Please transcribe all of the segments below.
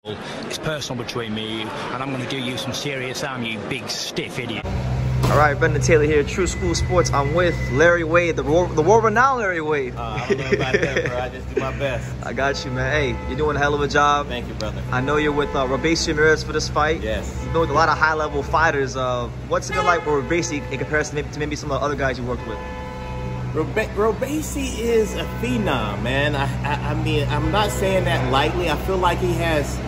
It's personal between me and I'm going to do you some serious harm, you big stiff idiot. All right, Brendan Taylor here, True School Sports. I'm with Larry Wade, the world-renowned Larry Wade. I don't know about that, bro. I just do my best. I got you, man. Hey, you're doing a hell of a job. Thank you, brother. I know you're with Robeisy Ramirez for this fight. Yes. You know, with a lot of high-level fighters. What's it been like for Robeisy in comparison to maybe some of the other guys you worked with? Robeisy is a phenom, man. I mean, I'm not saying that lightly. I feel like he has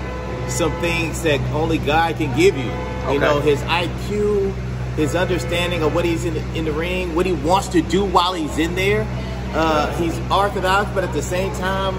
some things that only God can give you. Okay. You know, his IQ, his understanding of what he's in the ring, what he wants to do while he's in there. He's orthodox, but at the same time,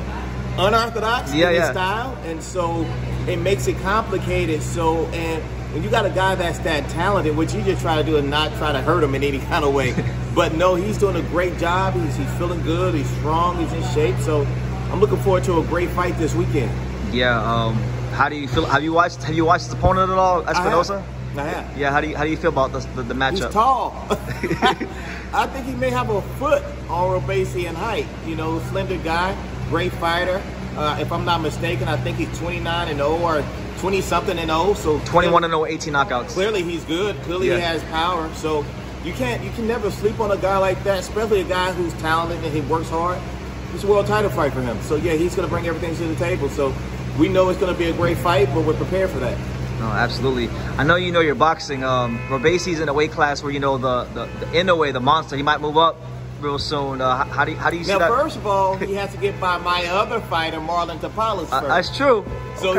unorthodox in his style. And so it makes it complicated. So, and when you got a guy that's that talented, what you just try to do is not try to hurt him in any kind of way. But no, he's doing a great job. He's feeling good. He's strong. He's in shape. So I'm looking forward to a great fight this weekend. Yeah. How do you feel? Have you watched his opponent at all, Espinoza? I have. Yeah. How do you feel about the matchup? He's tall. I think he may have a foot on Robeisy in height. You know, slender guy, great fighter. If I'm not mistaken, I think he's 29-0 or 20-something-0. So 21-0, 18 knockouts. Clearly, he's good. Clearly, he has power. So you can never sleep on a guy like that, especially a guy who's talented and he works hard. It's a world title fight for him. So yeah, he's going to bring everything to the table. So we know it's going to be a great fight, but we're prepared for that. No, absolutely. I know you know your boxing. Robeisy in a weight class where you know the Inoue, the monster, he might move up real soon. How do you see that? Now, first of all, he has to get by my other fighter, Marlon Tapales, first. That's true. So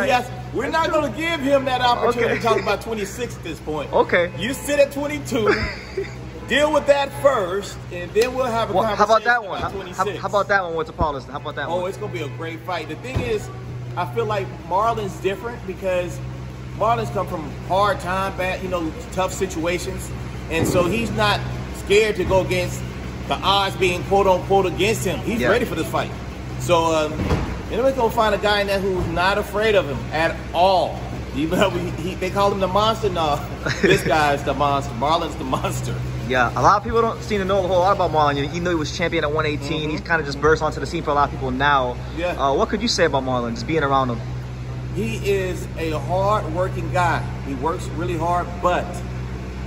we're not going to give him that opportunity to talk about 26 at this point. Okay. You sit at 22, deal with that first, and then we'll have a conversation. How about that one? About 26. How about that one with Tapales? How about that one? Oh, it's going to be a great fight. The thing is, I feel like Marlon's different because Marlon's come from hard time, tough situations. And so he's not scared to go against the odds being quote unquote against him. He's ready for this fight. So, anybody's going to find a guy in there who's not afraid of him at all. Even though they call him the monster. No, this guy's the monster. Marlon's the monster. Yeah, a lot of people don't seem to know a whole lot about Marlon. You know he was champion at 118. He's kind of just burst onto the scene for a lot of people now. Yeah. What could you say about Marlon, just being around him? He is a hard-working guy. He works really hard, but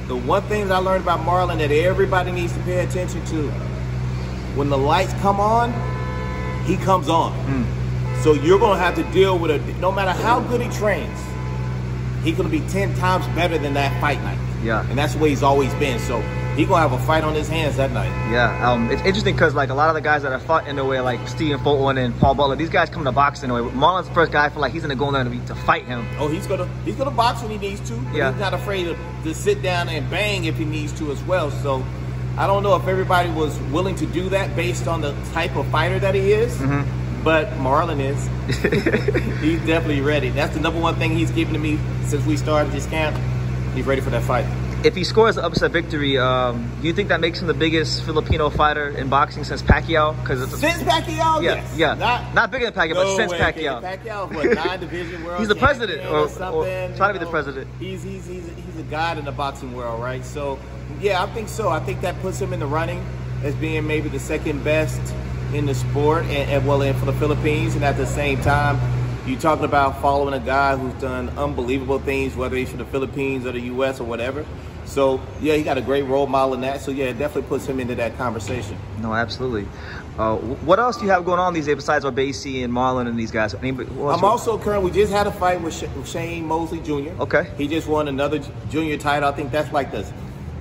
the one thing that I learned about Marlon that everybody needs to pay attention to, when the lights come on, he comes on. So you're going to have to deal with it. No matter how good he trains, he's going to be 10 times better than that fight night. Yeah. And that's the way he's always been. So he's going to have a fight on his hands that night. Yeah. It's interesting because, like, a lot of the guys that have fought in the way, like Stephen Fulton and Paul Butler, these guys come to boxing in a way. Marlon's the first guy I feel like he's going to go in there to fight him. Oh, he's gonna box when he needs to. But he's not afraid to sit down and bang if he needs to as well. So I don't know if everybody was willing to do that based on the type of fighter that he is. But Marlon is. He's definitely ready. That's the number one thing he's given to me since we started this camp. He's ready for that fight. If he scores an upset victory, do you think that makes him the biggest Filipino fighter in boxing since Pacquiao? Since Pacquiao, yes. Yeah, not bigger than Pacquiao, but since Pacquiao. Pacquiao, what, 9-division world He's the president, or trying to be the president. He's a god in the boxing world, right? So, yeah, I think so. I think that puts him in the running as being maybe the second best in the sport and for the Philippines. And at the same time, you're talking about following a guy who's done unbelievable things, whether he's for the Philippines or the U.S. or whatever. So, yeah, he got a great role model in that. So, yeah, it definitely puts him into that conversation. No, absolutely. What else do you have going on these days besides Robeisy and Marlon and these guys? I'm also currently, we just had a fight with Shane Mosley Jr. Okay. He just won another junior title. I think that's like the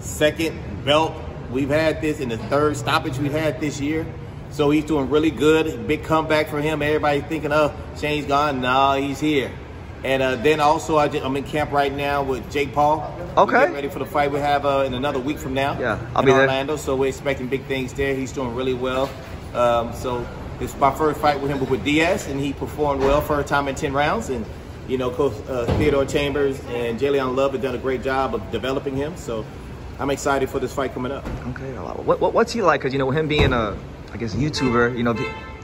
second belt we've had this and the third stoppage we've had this year. So he's doing really good. Big comeback for him. Everybody thinking, oh, Shane's gone. No, he's here. And then also, I'm in camp right now with Jake Paul. Okay. We're getting ready for the fight we have in another week from now. Yeah, I'll be there. In Orlando, so we're expecting big things there. He's doing really well. So it's my first fight with him with Diaz, and he performed well. First time in 10 rounds. And, you know, Coach Theodore Chambers and Jalen Love have done a great job of developing him. So I'm excited for this fight coming up. Okay. What's he like? Because, you know, him being a, I guess, YouTuber, you know,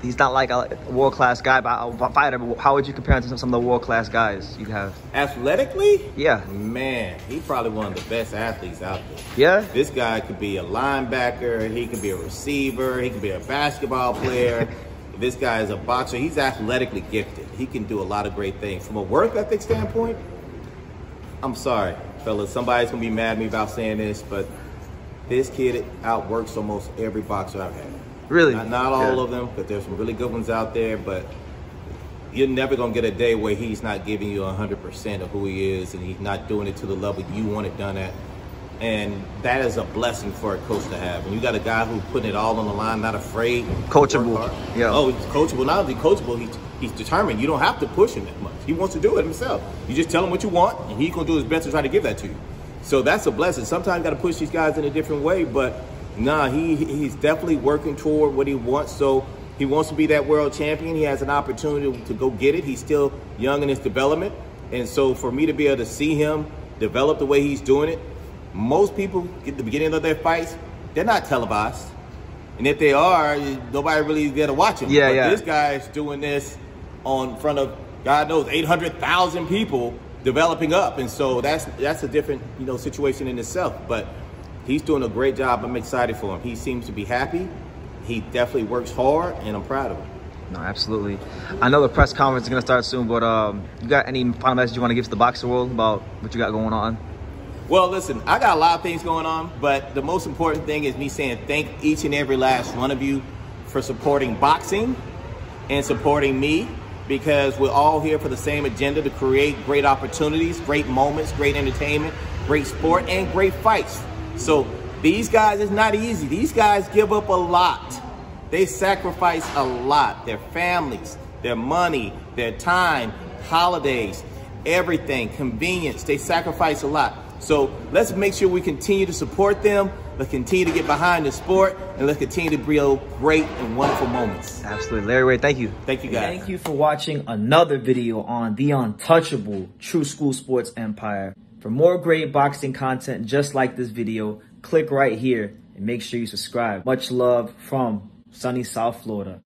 he's not like a world-class guy, but a fighter. But how would you compare him to some of the world-class guys you have? Athletically? Yeah. Man, he's probably one of the best athletes out there. Yeah? This guy could be a linebacker. He could be a receiver. He could be a basketball player. This guy is a boxer. He's athletically gifted. he can do a lot of great things. From a work ethic standpoint, I'm sorry, fellas, somebody's gonna be mad at me about saying this, but this kid outworks almost every boxer I've had. Really? Not all of them, but there's some really good ones out there, but you're never gonna get a day where he's not giving you 100% of who he is, and he's not doing it to the level you want it done at. And that is a blessing for a coach to have. And you got a guy who's putting it all on the line, not afraid. Coachable. Yeah. Oh, he's coachable. Not only coachable, he's determined. You don't have to push him that much. He wants to do it himself. You just tell him what you want, and he's going to do his best to try to give that to you. So that's a blessing. Sometimes you got to push these guys in a different way, but nah, he's definitely working toward what he wants. So he wants to be that world champion. He has an opportunity to go get it. He's still young in his development. And so for me to be able to see him develop the way he's doing it, most people at the beginning of their fights, they're not televised. And if they are, nobody really is there to watch them. Yeah, but yeah. This guy's doing this in front of, God knows, 800,000 people developing up. And so that's a different, situation in itself. But he's doing a great job. I'm excited for him. He seems to be happy. He definitely works hard, and I'm proud of him. No, absolutely. I know the press conference is going to start soon, but you got any final message you want to give to the boxing world about what you got going on? Well, listen, I got a lot of things going on, but the most important thing is me saying thank each and every last one of you for supporting boxing and supporting me, because we're all here for the same agenda, to create great opportunities, great moments, great entertainment, great sport, and great fights. So these guys, it's not easy. These guys give up a lot. They sacrifice a lot. Their families, their money, their time, holidays, everything, convenience. They sacrifice a lot. So let's make sure we continue to support them. Let's continue to get behind the sport, and let's continue to build great and wonderful moments. Absolutely. Larry Wade, thank you. Thank you, guys. Thank you for watching another video on the untouchable True School Sports Empire. For more great boxing content just like this video, click right here and make sure you subscribe. Much love from sunny South Florida.